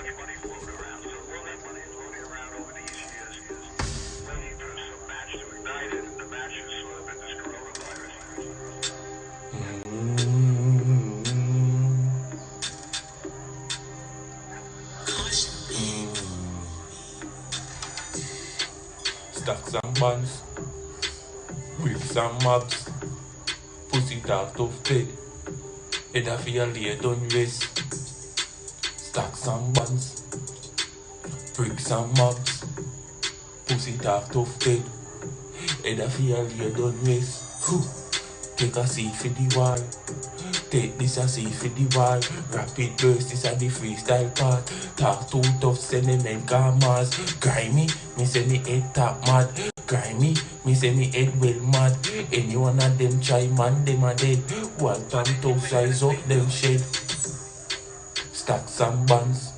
money floating around. So all that money floating around over these years is waiting for some match to ignite it, and the match has sort of been this coronavirus. Stacks and bonds, bricks and mobs, pussy talk tough bed, head of your lay done rest. Stacks and bonds, bricks and mobs, pussy talk tough bed, head of your lay done rest. Take a seat for the wall. Take this a seat for the wall. Rapid burst, this a the freestyle part. Talk too tough, send them head gammas. Grimy, me say me head top mad. Grimy, me say me head well mad. Any one of them try man, them a dead. One time tough size up them shed. Stacks and bonds,